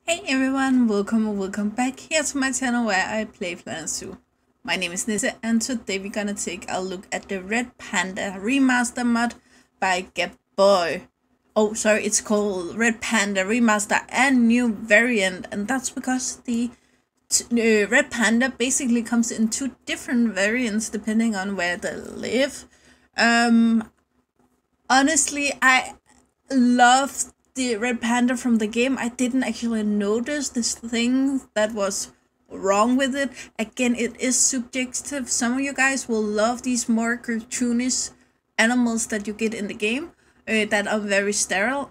Hey everyone, welcome back here to my channel where I play Planet Zoo. My name is Nisse and today we're gonna take a look at the Red Panda Remaster mod by Gabboi. Oh, sorry, it's called Red Panda Remaster and New Variant, and that's because the Red Panda basically comes in two different variants depending on where they live. Honestly, I love the Red Panda from the game. I didn't actually notice this thing that was wrong with it. Again, it is subjective. Some of you guys will love these more cartoonish animals that you get in the game that are very stylized,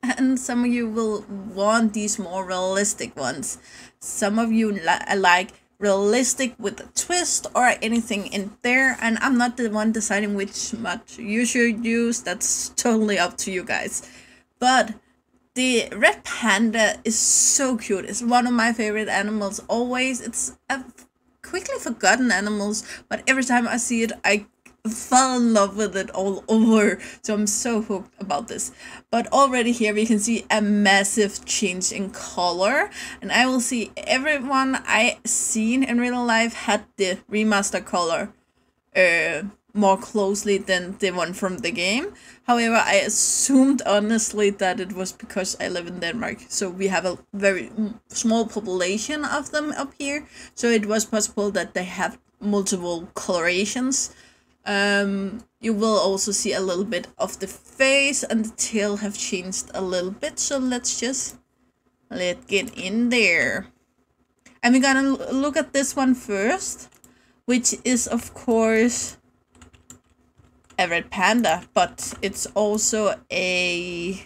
and some of you will want these more realistic ones. Some of you like realistic with a twist or anything in there, and I'm not the one deciding which mod you should use. That's totally up to you guys. But the Red Panda is so cute. It's one of my favorite animals always. It's a quickly forgotten animals, but every time I see it I fell in love with it all over, so I'm so hooked about this. But already here we can see a massive change in color, and I will see everyone I seen in real life had the remaster color more closely than the one from the game. However, I assumed honestly that it was because I live in Denmark, so we have a very small population of them up here, so it was possible that they have multiple colorations. You will also see a little bit of the face, and the tail have changed a little bit, so let's get in there. And we're gonna look at this one first, which is of course a Red Panda, but it's also the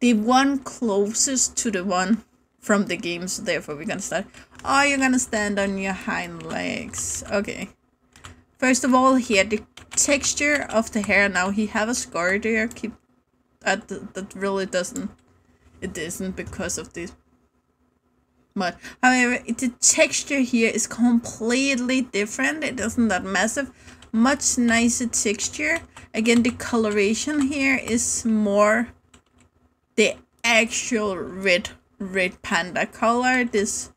one closest to the one from the game, so therefore we're gonna start. Oh, you're gonna stand on your hind legs. Okay. First of all, here the texture of the hair. Now he have a scar there. Keep that really doesn't. It isn't because of this. But however, the texture here is completely different. It isn't that massive. Much nicer texture. Again, the coloration here is more the actual red panda color. This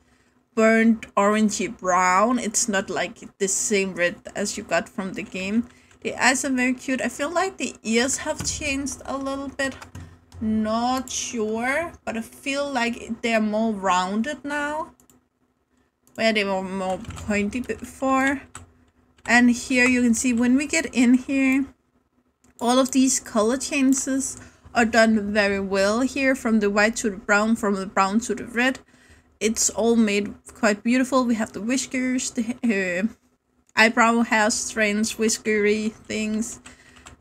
burnt orangey brown. It's not like the same red as you got from the game. The eyes are very cute. I feel like the ears have changed a little bit. Not sure, but I feel like they're more rounded now, where they were more pointy before. And here you can see when we get in here, all of these color changes are done very well here, from the white to the brown, from the brown to the red. It's all made quite beautiful. We have the whiskers, the eyebrow hair strands, whiskery things,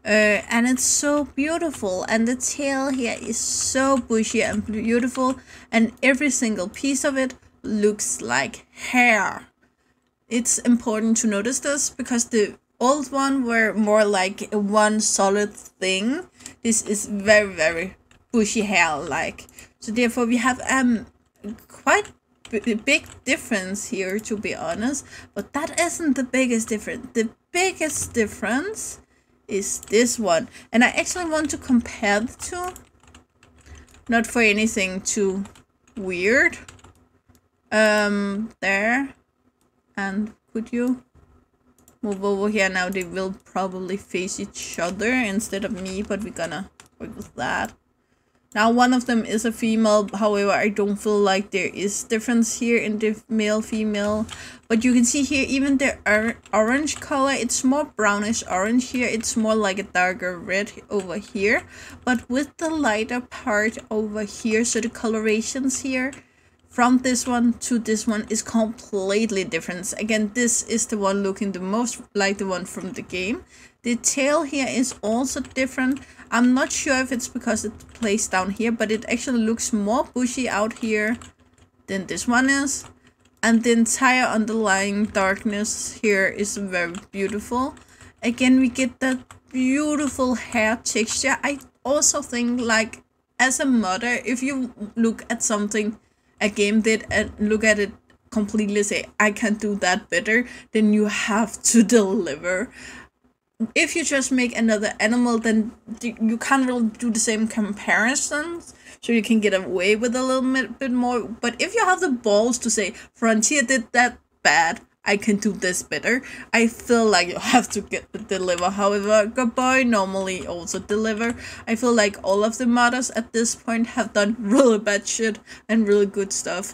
and it's so beautiful. And the tail here is so bushy and beautiful, and every single piece of it looks like hair. It's important to notice this because the old one were more like one solid thing. This is very bushy hair like. So therefore we have quite big difference here, to be honest, but that isn't the biggest difference. The biggest difference is this one, and I actually want to compare the two, not for anything too weird. There, and could you move over here? Now they will probably face each other instead of me, but we're gonna work with that. Now one of them is a female, however I don't feel like there is difference here in the male-female. But you can see here even the orange color, it's more brownish orange here. It's more like a darker red over here. But with the lighter part over here, so the colorations here from this one to this one is completely different. Again, this is the one looking the most like the one from the game. The tail here is also different. I'm not sure if it's because it plays down here, but it actually looks more bushy out here than this one is. And the entire underlying darkness here is very beautiful. Again, we get that beautiful hair texture. I also think, like, as a modder, if you look at something a game did and look at it completely, say I can do that better, then you have to deliver. If you just make another animal, then you can't really do the same comparisons. so you can get away with a little bit more. But if you have the balls to say, Frontier did that bad, I can do this better, I feel like you have to deliver. However, Gabboi normally also deliver. I feel like all of the modders at this point have done really bad shit and really good stuff.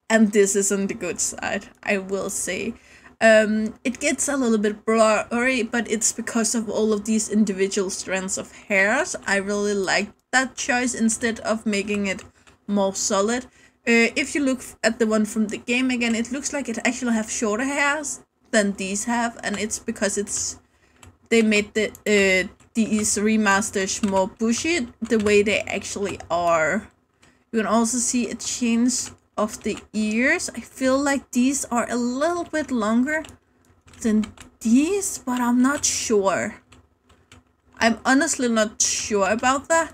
And this is on the good side, I will say. It gets a little bit blurry, but it's because of all of these individual strands of hairs. I really like that choice instead of making it more solid. If you look at the one from the game again, it looks like it actually have shorter hairs than these have, and it's because they made these remasters more bushy the way they actually are. You can also see a change of the ears. I feel like these are a little bit longer than these, but I'm not sure. I'm honestly not sure about that.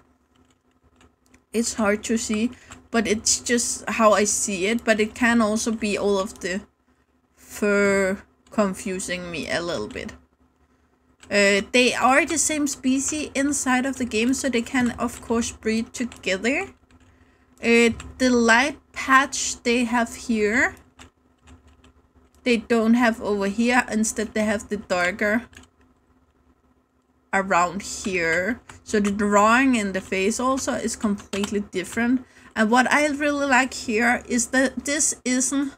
It's hard to see, but it's just how I see it. But it can also be all of the fur confusing me a little bit. They are the same species inside of the game, so they can of course breed together. The light patch they have here, they don't have over here. Instead, they have the darker around here. So the drawing in the face also is completely different. And what I really like here is that this isn't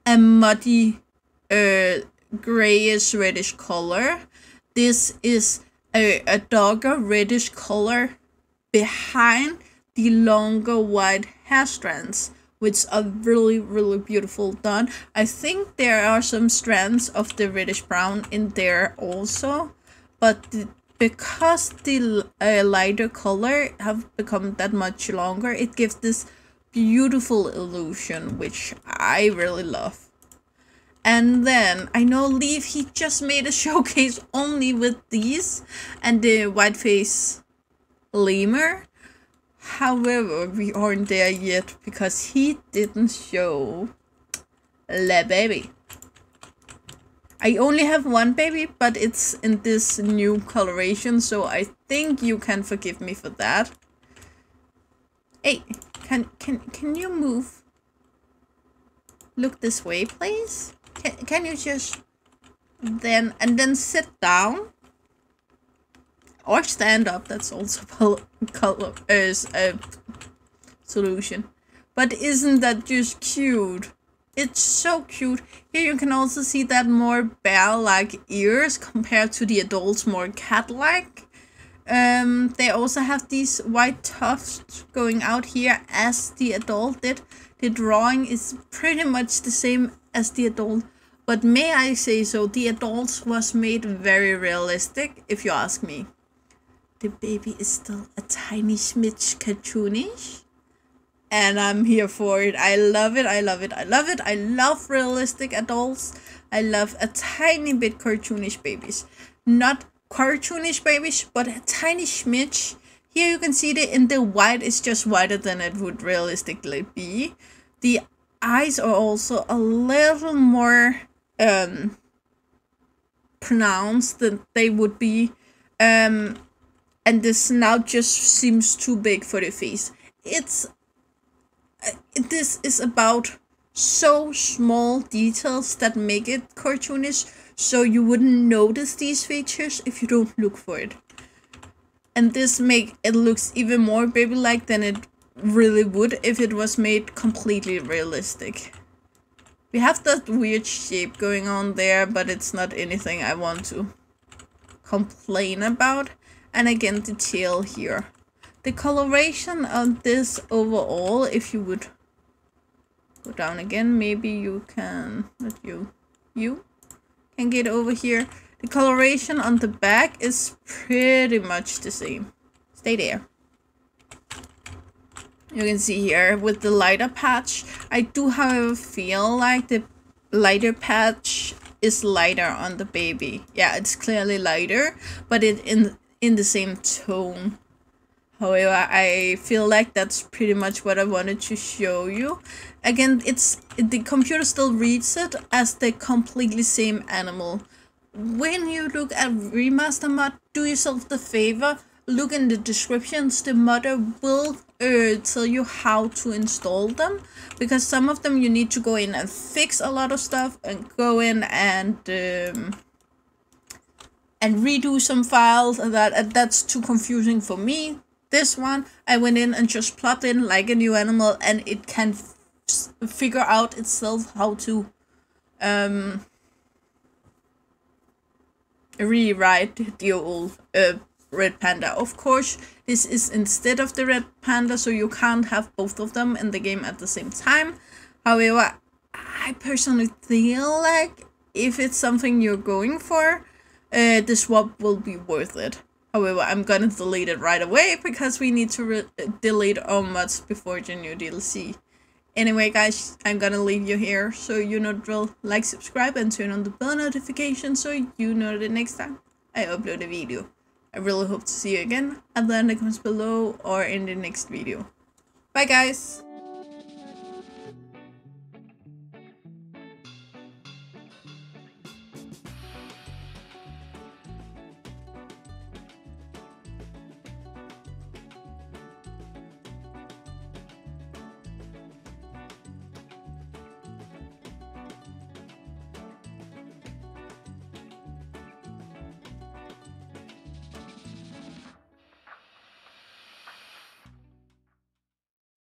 a muddy grayish reddish color. This is a darker reddish color behind the longer white hair strands, which are really, really beautiful done. I think there are some strands of the reddish brown in there also, but because the lighter color have become that much longer, it gives this beautiful illusion, which I really love. And then I know Leaf, he just made a showcase only with these and the white face lemur. However, we aren't there yet because he didn't show La Baby. I only have one baby, but it's in this new coloration, so I think you can forgive me for that. Hey, can you move? Look this way, please. Can you just then sit down? Or stand up, that's also a solution. But isn't that just cute? It's so cute. Here you can also see that more bear-like ears compared to the adults, more cat-like. They also have these white tufts going out here as the adult did. The drawing is pretty much the same as the adult. But may I say so, the adults was made very realistic, if you ask me. The baby is still a tiny smidge cartoonish, and I'm here for it. I love it, I love it, I love it. I love realistic adults. I love a tiny bit cartoonish babies. Not cartoonish babies, but a tiny smidge. Here you can see that in the white, it's just whiter than it would realistically be. The eyes are also a little more pronounced than they would be. And the snout just seems too big for the face. This is about so small details that make it cartoonish, so you wouldn't notice these features if you don't look for it. And this make it looks even more baby-like than it really would if it was made completely realistic. We have that weird shape going on there, but it's not anything I want to complain about. And again, the tail here. The coloration of this overall, if you would go down again, maybe you can, not you, you can get over here. The coloration on the back is pretty much the same. Stay there. You can see here with the lighter patch. I do, however, feel like the lighter patch is lighter on the baby. Yeah, it's clearly lighter, but it in the same tone. However, I feel like that's pretty much what I wanted to show you. Again, the computer still reads it as the completely same animal. When you look at remaster mod, do yourself the favor look in the descriptions. The modder will tell you how to install them, because some of them you need to go in and fix a lot of stuff and go in and redo some files, and that's too confusing for me. This one, I went in and just plopped in like a new animal, and it can figure out itself how to rewrite the old red panda. Of course, this is instead of the red panda, so you can't have both of them in the game at the same time. However, I personally feel like if it's something you're going for, the swap will be worth it. However, I'm gonna delete it right away because we need to delete all mods before the new DLC. Anyway, guys, I'm gonna leave you here, so you know the drill. Like, subscribe, and turn on the bell notification so you know the next time I upload a video. I really hope to see you again, either in the comments below or in the next video. Bye, guys!